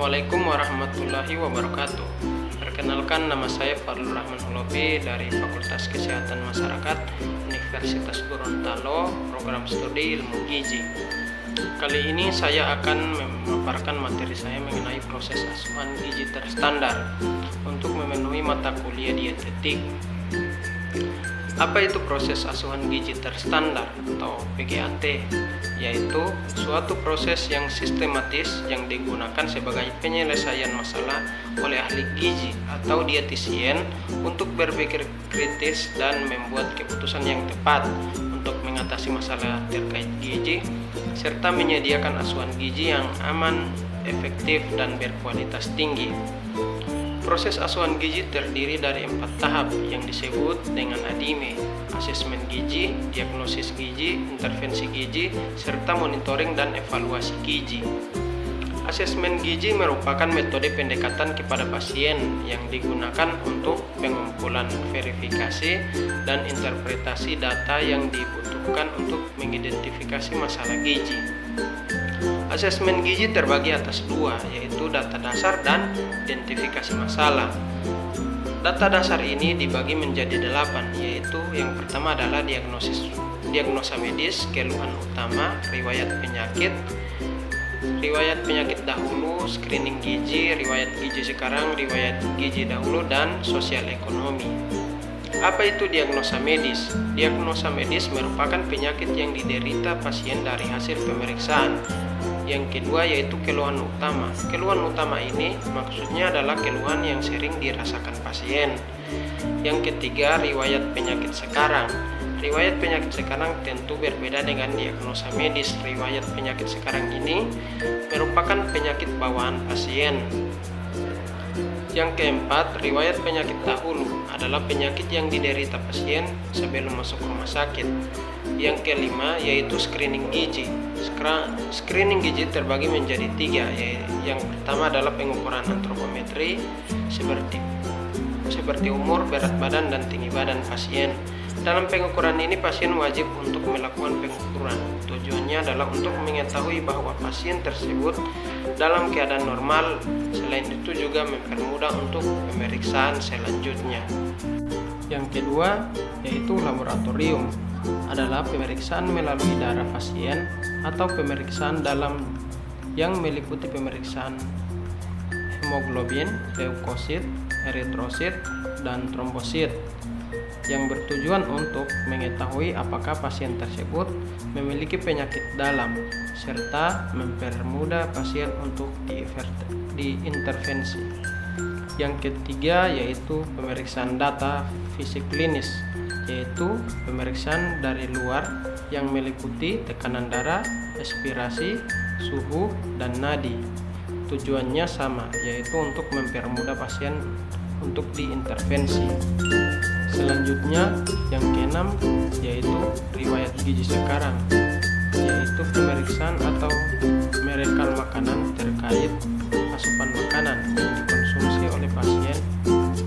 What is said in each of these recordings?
Assalamualaikum warahmatullahi wabarakatuh. Perkenalkan, nama saya Fadlur Rahman Hulobi dari Fakultas Kesehatan Masyarakat Universitas Gorontalo, program studi ilmu gizi. Kali ini saya akan memaparkan materi saya mengenai proses asuhan gizi terstandar untuk memenuhi mata kuliah dietetik. Apa itu proses asuhan gizi terstandar atau PGAT? Yaitu suatu proses yang sistematis yang digunakan sebagai penyelesaian masalah oleh ahli gizi atau dietisien untuk berpikir kritis dan membuat keputusan yang tepat untuk mengatasi masalah terkait gizi serta menyediakan asuhan gizi yang aman, efektif, dan berkualitas tinggi. Proses asuhan gizi terdiri dari 4 tahap yang disebut dengan ADIME: asesmen gizi, diagnosis gizi, intervensi gizi, serta monitoring dan evaluasi gizi. Asesmen gizi merupakan metode pendekatan kepada pasien yang digunakan untuk pengumpulan, verifikasi, dan interpretasi data yang dibutuhkan untuk mengidentifikasi masalah gizi. Asesmen gizi terbagi atas 2, yaitu data dasar dan identifikasi masalah. Data dasar ini dibagi menjadi 8, yaitu yang pertama adalah diagnosa medis, keluhan utama, riwayat penyakit dahulu, screening gizi, riwayat gizi sekarang, riwayat gizi dahulu, dan sosial ekonomi. Apa itu diagnosa medis? Diagnosa medis merupakan penyakit yang diderita pasien dari hasil pemeriksaan. Yang kedua yaitu keluhan utama. Keluhan utama ini maksudnya adalah keluhan yang sering dirasakan pasien. Yang ketiga, riwayat penyakit sekarang. Riwayat penyakit sekarang tentu berbeda dengan diagnosa medis. Riwayat penyakit sekarang ini merupakan penyakit bawaan pasien. Yang keempat, riwayat penyakit dahulu adalah penyakit yang diderita pasien sebelum masuk rumah sakit. Yang kelima yaitu screening gizi. Screening gizi terbagi menjadi 3, yaitu yang pertama adalah pengukuran antropometri seperti umur, berat badan, dan tinggi badan pasien. Dalam pengukuran ini pasien wajib untuk melakukan pengukuran. Tujuannya adalah untuk mengetahui bahwa pasien tersebut dalam keadaan normal. Selain itu juga mempermudah untuk pemeriksaan selanjutnya. Yang kedua yaitu laboratorium, adalah pemeriksaan melalui darah pasien atau pemeriksaan dalam yang meliputi pemeriksaan hemoglobin, leukosit, eritrosit, dan trombosit yang bertujuan untuk mengetahui apakah pasien tersebut memiliki penyakit dalam serta mempermudah pasien untuk diintervensi. Yang ketiga yaitu pemeriksaan data fisik klinis, yaitu pemeriksaan dari luar yang meliputi tekanan darah, respirasi, suhu, dan nadi. Tujuannya sama, yaitu untuk mempermudah pasien untuk diintervensi. Selanjutnya yang keenam yaitu riwayat gizi sekarang, yaitu pemeriksaan atau merekal makanan terkait asupan makanan yang dikonsumsi oleh pasien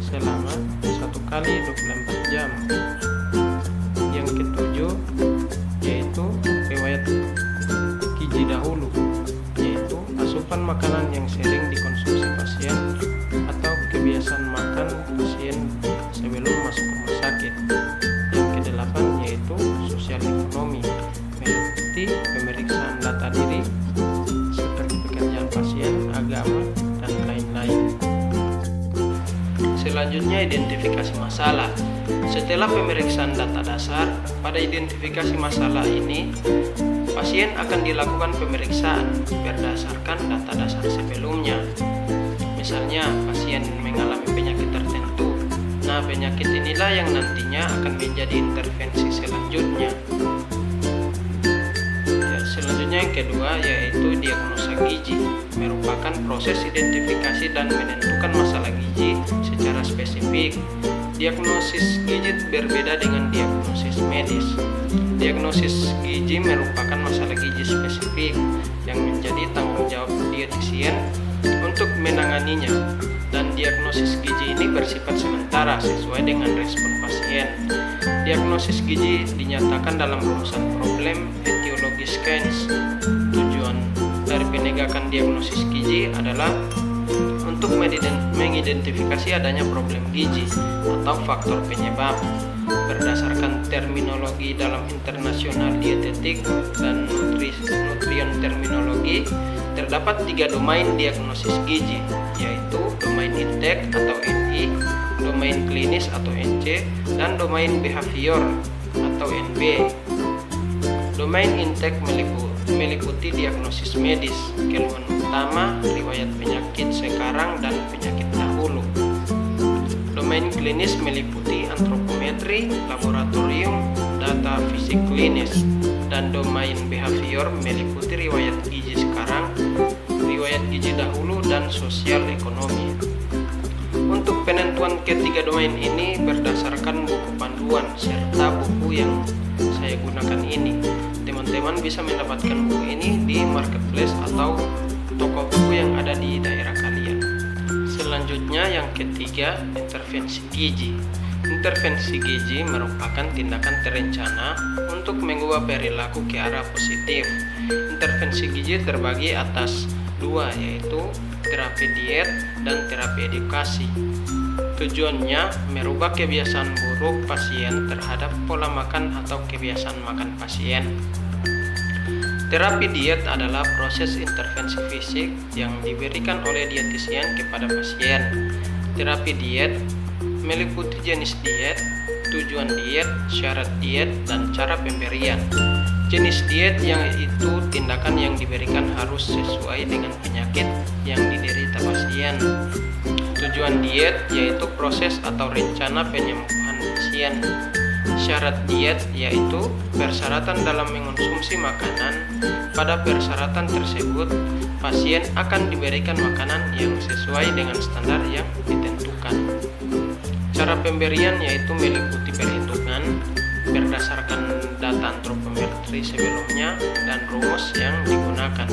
selama 1 kali 24 jam. Yang ketujuh yaitu riwayat gizi dahulu, yaitu asupan makanan yang sering dikonsumsi pasien atau kebiasaan makan pasien sebelum masuk rumah sakit. Yang kedelapan yaitu sosial ekonomi, meliputi pemeriksaan data diri seperti pekerjaan pasien, agama, dan lain-lain. Selanjutnya identifikasi masalah. Setelah pemeriksaan data dasar, pada identifikasi masalah ini pasien akan dilakukan pemeriksaan berdasarkan data dasar sebelumnya. Misalnya pasien mengalami penyakit tertentu. Nah, penyakit inilah yang nantinya akan menjadi intervensi selanjutnya. Selanjutnya yang kedua yaitu diagnosa gizi, merupakan proses identifikasi dan menentukan masalah gizi secara spesifik. Diagnosis gizi berbeda dengan diagnosis medis. Diagnosis gizi merupakan masalah gizi spesifik yang menjadi tanggung jawab dietisien untuk menanganinya, dan diagnosis gizi ini bersifat sementara sesuai dengan respon pasien. Diagnosis gizi dinyatakan dalam rumusan problem etiologis Keynes. Tujuan dari penegakan diagnosis gizi adalah untuk mengidentifikasi adanya problem gizi atau faktor penyebab. Berdasarkan terminologi dalam internasional dietetik dan nutrien terminologi, terdapat 3 domain diagnosis gizi, yaitu domain intake atau NI, domain klinis atau NC, dan domain behavior atau NB. Domain intake meliputi diagnosis medis, keluhan utama, riwayat penyakit sekarang dan penyakit dahulu. Domain klinis meliputi antropometri, laboratorium, data fisik klinis, dan domain behavior meliputi riwayat gizi sekarang, riwayat gizi dahulu, dan sosial ekonomi. Untuk penentuan ketiga domain ini berdasarkan buku panduan serta buku yang saya gunakan ini. Teman-teman bisa mendapatkan buku ini di marketplace atau toko buku yang ada di daerah kalian. Selanjutnya yang ketiga, intervensi gizi. Intervensi gizi merupakan tindakan terencana untuk mengubah perilaku ke arah positif. Intervensi gizi terbagi atas 2, yaitu terapi diet dan terapi edukasi. Tujuannya merubah kebiasaan buruk pasien terhadap pola makan atau kebiasaan makan pasien. Terapi diet adalah proses intervensi fisik yang diberikan oleh dietitian kepada pasien. Terapi diet meliputi jenis diet, tujuan diet, syarat diet, dan cara pemberian. Jenis diet yang itu tindakan yang diberikan harus sesuai dengan penyakit yang diderita pasien. Tujuan diet yaitu proses atau rencana penyembuhan pasien. Syarat diet yaitu persyaratan dalam mengonsumsi makanan. Pada persyaratan tersebut, pasien akan diberikan makanan yang sesuai dengan standar yang ditentukan. Cara pemberian yaitu meliputi perhitungan berdasarkan data antropometri sebelumnya dan rumus yang digunakan.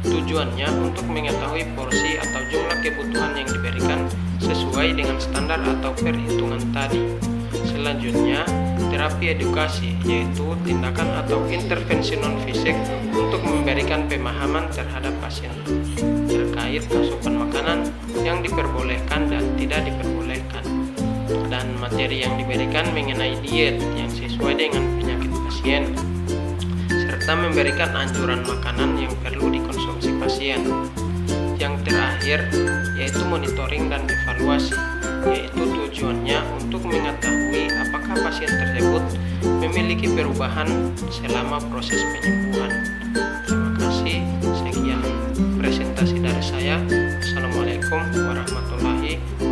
Tujuannya untuk mengetahui porsi atau jumlah kebutuhan yang diberikan sesuai dengan standar atau perhitungan tadi. Selanjutnya, terapi edukasi yaitu tindakan atau intervensi non-fisik untuk memberikan pemahaman terhadap pasien terkait asupan makanan yang diperbolehkan dan tidak diperbolehkan, dan materi yang diberikan mengenai diet yang sesuai dengan penyakit pasien, serta memberikan anjuran makanan yang perlu dikonsumsi pasien. Yang terakhir yaitu monitoring dan evaluasi, yaitu tujuannya untuk mengetahui apakah pasien tersebut memiliki perubahan selama proses penyembuhan. Terima kasih, sekian presentasi dari saya. Assalamualaikum warahmatullahi wabarakatuh.